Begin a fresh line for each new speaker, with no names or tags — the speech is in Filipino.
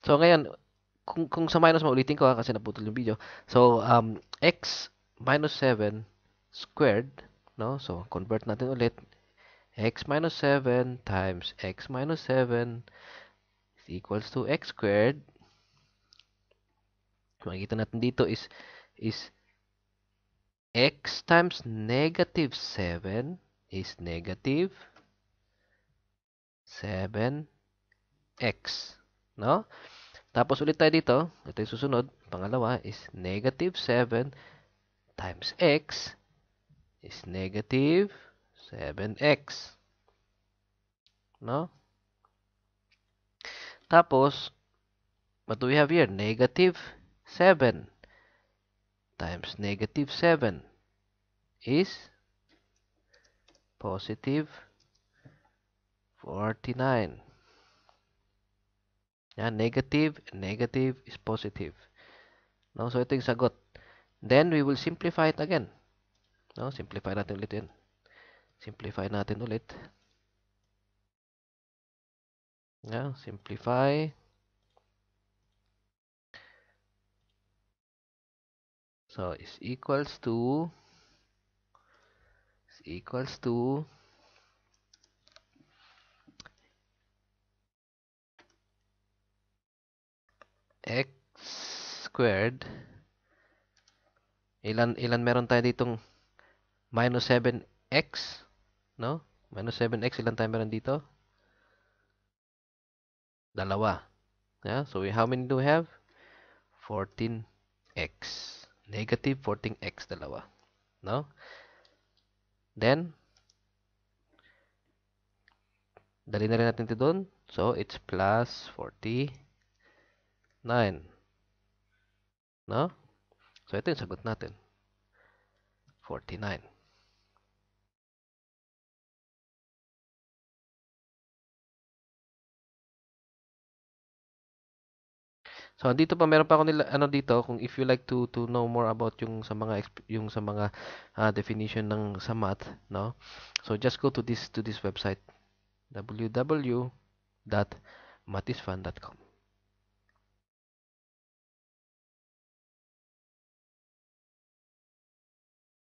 So, ngayon, kung sa minus mo, ulitin ko kasi naputol yung video. So, x minus 7 squared, no? So, convert natin ulit. X minus 7 times x minus 7 is equals to x squared. Makikita natin dito is x times negative 7 is negative 7x. No? Tapos ulit tayo dito. Ito yung susunod. Pangalawa is negative 7 times x is negative 7x. No? Tapos, what do we have here? Negative 7 times negative 7 is positive 49. Yan, negative is positive. No? So, ito yung sagot. Then, we will simplify it again. No? Simplify natin ulit yun. Simplify natin ulit. Yeah, simplify. So, is equals to x squared. Ilan meron tayo ditong minus 7x, no? Minus 7x, ilan tayo meron dito? Dalawa. Yeah, so how many do we have? 14x. Negative 14x, dalawa. No? Then, dali na rin natin ito doon. So, it's plus 49. No? So, ito yung sagot natin. 49. So dito pa meron pa ako nila ano dito kung if you like to know more about yung sa mga definition ng sa math, no? So just go to this website www.mathisfun.com.